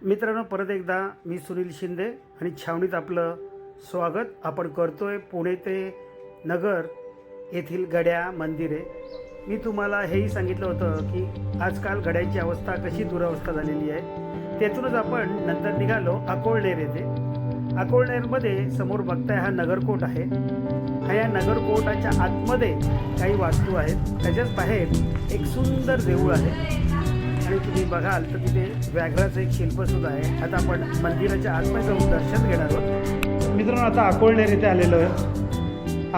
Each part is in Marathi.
मित्रांनो, परत एकदा मी सुनील शिंदे आणि छावणीत आपलं स्वागत आपण करतोय. पुणे ते नगर येथील गड्या मंदिरे. मी तुम्हाला हेही सांगितलं होतं की आजकाल गड्यांची अवस्था कशी दुरावस्था झालेली आहे. त्यातूनच आपण नंतर निघालो अकोळनेर येथे. अकोळनेरमध्ये समोर बघताय हा नगरकोट आहे. या नगरकोटाच्या आतमध्ये काही वास्तू आहेत. त्याच्याच बाहेर एक सुंदर देऊळ आहे आणि तुम्ही बघाल तर तिथे व्याघ्राचं एक शिल्पसुद्धा आहे. आता आपण मंदिराच्या आतमध्ये जाऊन दर्शन घेणार आहोत. मित्रांनो, आता अकोळनेर येथे आलेलो आहे.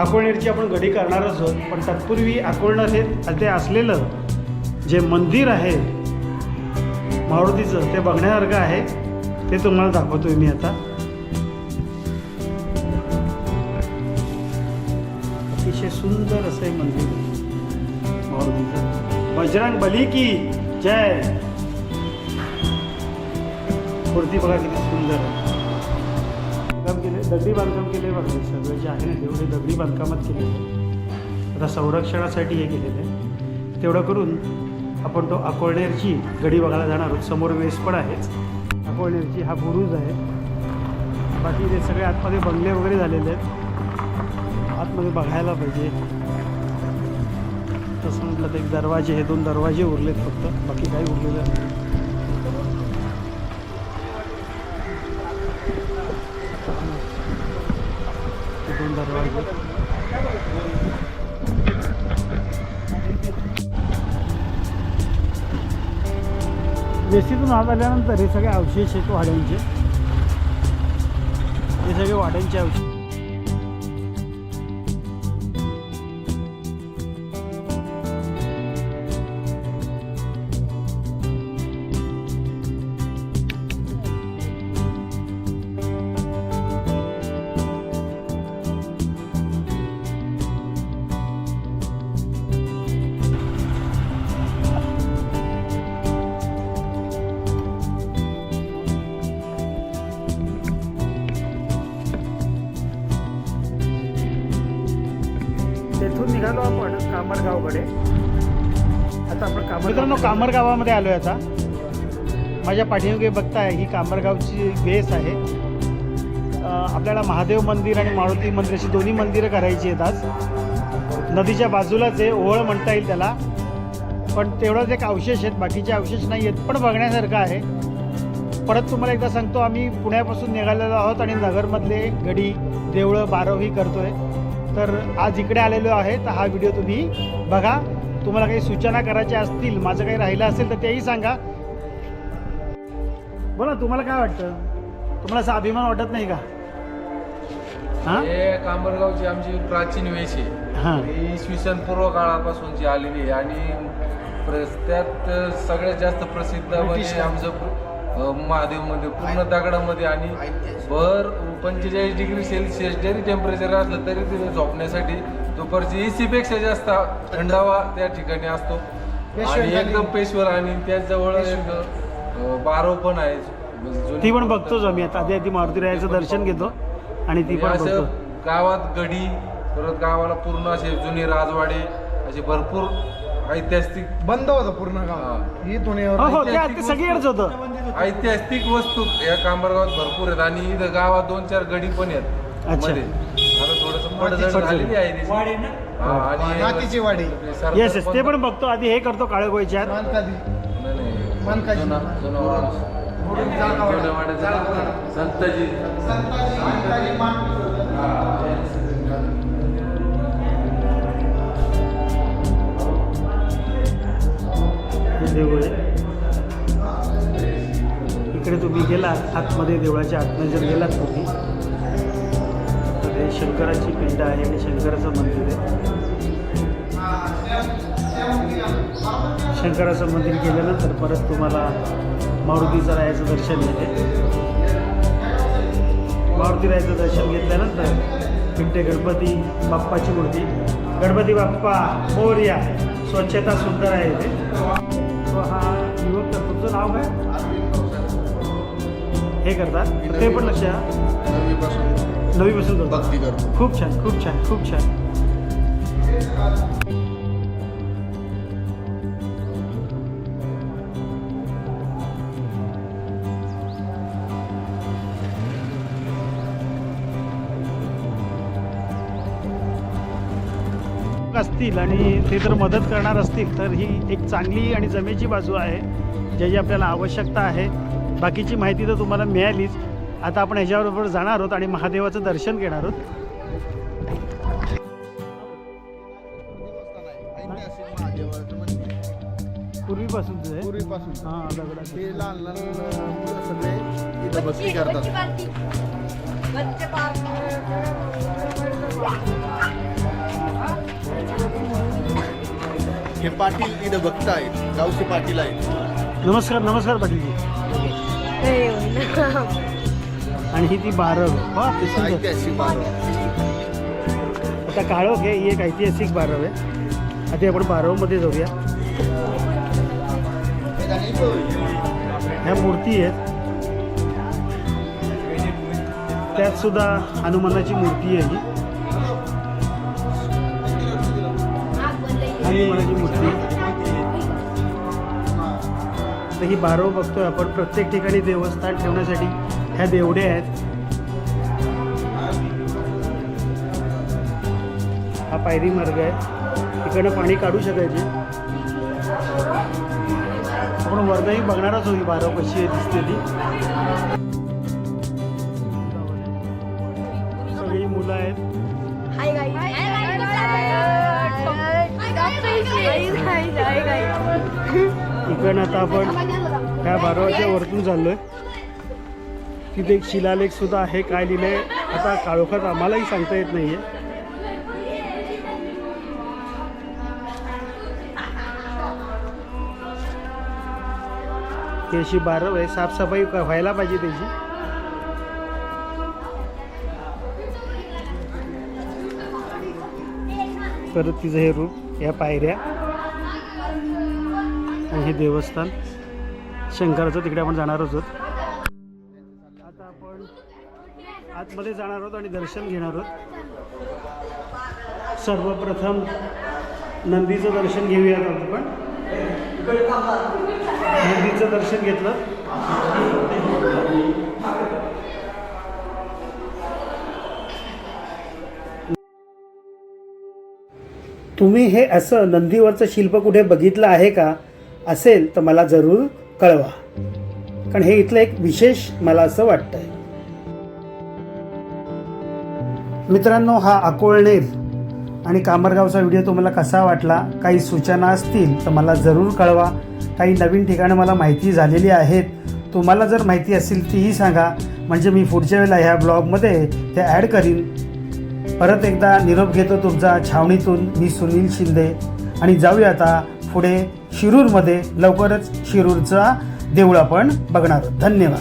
अकोळनेरची आपण गडी करणारच आहोत, पण तत्पूर्वी अकोळनेर येथे असलेलं जे मंदिर आहे मारुतीचं, ते बघण्यासारखं आहे. ते तुम्हाला दाखवतोय मी आता. अतिशय सुंदर असं हे मंदिर मारुतीचं. बजरंग बली की जय. मूर्ती बघा किती सुंदर आहे. बांधकाम केले, दगडी बांधकाम केले बघा. सगळं जे आहे ना तेवढे दगडी बांधकामात केलेले. आता संरक्षणासाठी हे केलेलं आहे. तेवढं करून आपण तो अकोळनेरची गडी बघायला जाणार आहोत. समोर वेस पण आहेच. अकोळनेरची हा बुरुज आहे. बाकी ते सगळे आतमध्ये बंगले वगैरे झालेले आहेत. आतमध्ये बघायला पाहिजे. तसं म्हटलं तर एक दरवाजे, हे 2 दरवाजे उरलेत फक्त, बाकी काही उरलेलं नाही. हे 2 दरवाजे. वेशीतून आत आल्यानंतर हे सगळे अवशेष आहेत वाड्यांचे. हे सगळे वाड्यांचे अवशेष. तेथून निघालो आपण कामरगावकडे. आता आपण मित्रांनो कामरगावामध्ये आलो आहे. आता माझ्या पाठीमागे बघताय ही कामरगावची वेस आहे. आपल्याला महादेव मंदिर आणि मारुती मंदिर अशी दोन्ही मंदिरं करायची आहेत आज. नदीच्या बाजूलाच आहे, ओहळ म्हणता येईल त्याला. पण तेवढंच एक अवशेष आहेत, बाकीचे अवशेष नाही आहेत, पण बघण्यासारखं आहे. परत तुम्हाला एकदा सांगतो, आम्ही पुण्यापासून निघालेलो आहोत आणि नगरमधले गडी देवळं बारवही करतोय. तर आज इकडे आलेलो आहे. तर हा व्हिडिओ तुम्ही बघा. तुम्हाला काही सूचना करायच्या असतील, माझं काही राहिलं असेल तर तेही सांगा. बोला, तुम्हाला काय वाटतं? तुम्हाला असा अभिमान वाटत नाही का? हां, हे कामरगावची आमची प्राचीन वेश आहे. ही इसवी सन पूर्व काळापासूनची आलेली आहे आणि त्यात सगळ्यात जास्त प्रसिद्ध म्हणजे आमचं महादेव मंदिर पूर्ण दगडामध्ये आणि भर 45 डिग्री सेल्सिअस जरी टेम्परेचर असलं तरी तिथे झोपण्यासाठी दुपारची एसीपेक्षा जास्त थंडावा त्या ठिकाणी असतो. आणि एकदम पेशवर. आणि त्याचजवळ एक बारव पण आहे. ती पण बघतोच आम्ही. आता आधी मारुती रायाचं दर्शन घेतो आणि ती पण असं गावात गडी, परत गावाला पूर्ण असे जुने राजवाडे, असे भरपूर ऐतिहासिक बंद होतं पूर्ण गाव. ही सगळीकडेच होतं. ऐतिहासिक वस्तू या कामरगावात भरपूर आहेत आणि इथं गावात 2-4 गडी पण आहेत मध्ये. आता थोडंसं पडझड झालेली आहे आणि मातीची वाडी. येस, ते पण बघतो. आधी हे करतो काळेगोईच्या संतजी देऊळ आहे. इकडे तुम्ही गेलात आतमध्ये, देवळाच्या आतमध्ये जर गेलात तुम्ही तर ते शंकराची पिंड आहे आणि शंकराचं मंदिर आहे. शंकराचं मंदिर गेल्यानंतर परत तुम्हाला मारुतीचं रायाचं दर्शन येते. मारुती रायाचं दर्शन घेतल्यानंतर पिंटे गणपती बाप्पाची मूर्ती. गणपती बाप्पा मोरया. स्वच्छता सुंदर आहे इथे. हा युवक, तर तुमचं नाव काय? हे करतात ते पण लक्ष. नवीपासून करतो. खूप छान, खूप छान, खूप छान. असतील आणि ते जर मदत करणार असतील तर ही एक चांगली आणि जमेची बाजू आहे, ज्याची आपल्याला आवश्यकता आहे. बाकीची माहिती तर तुम्हाला मिळालीच. आता आपण ह्याच्याबरोबर जाणार आहोत आणि महादेवाचं दर्शन घेणार आहोत. पूर्वीपासूनच आहे. पूर्वीपासून हां, दगडाचं. ते लहान लहान मुलं सगळे इथं भक्ती करतात. हे पाटील इथं भक्त आहेत, गावचे पाटील आहेत. नमस्कार नमस्कार पाटीलजी. आणि ही ती बारव. वा ते सुंदर. ऐतिहासिक बारव. आता काळोख आहे, ही एक ऐतिहासिक बारव आहे. आता आपण बारवमध्ये जाऊया. ह्या मूर्ती आहेत, त्यात सुद्धा हनुमानाची मूर्ती आहे. ही हनुमानाची मूर्ती. तर ही बारव बघतोय आपण. प्रत्येक ठिकाणी देवस्थान ठेवण्यासाठी ह्या देवड्या आहेत. हा पायरी मार्ग आहे, इकडनं पाणी काढू शकायचे. आपण वरनंही बघणारच होती बारव कशी आहे दिसते ती. सगळी मुलं आहेत. इकडनं आता आपण ह्या बारवाच्या वरतून चाललोय. तिथे एक शिलालेख सुद्धा आहे. काय लिहिलंय आता काळोखात आम्हालाही सांगता येत नाहीये. ही अशी बारव आहे, साफसफाई व्हायला पाहिजे त्याची. परत तिचं हे रूप, या पायऱ्या आणि हे देवस्थान शंकराचं. तिकडे आपण जाणार आहोत. आता आपण आतमध्ये जाणार आहोत आणि दर्शन घेणार आहोत. सर्वप्रथम नंदीचं दर्शन घेऊयात आपण. नंदीचं दर्शन घेतलं. तुम्ही हे असं नंदीवरचं शिल्प कुठे बघितलं आहे का? असेल तर मला जरूर कळवा, कारण हे इथलं एक विशेष मला असं वाटतंय. मित्रांनो, हा अकोळनेर आणि कामरगावचा व्हिडिओ तुम्हाला कसा वाटला? काही सूचना असतील तर मला जरूर कळवा. काही नवीन ठिकाणं मला माहिती झालेली आहेत, तुम्हाला जर माहिती असेल तीही सांगा, म्हणजे मी पुढच्या वेळेला ह्या ब्लॉगमध्ये ते ॲड करीन. परत एकदा निरोप घेतो तुमचा छावणीतून. मी सुनील शिंदे आणि जाऊया आता पुढे शिरूरमध्ये. लवकरच शिरूरचा देऊळ आपण बघणार आहोत. धन्यवाद.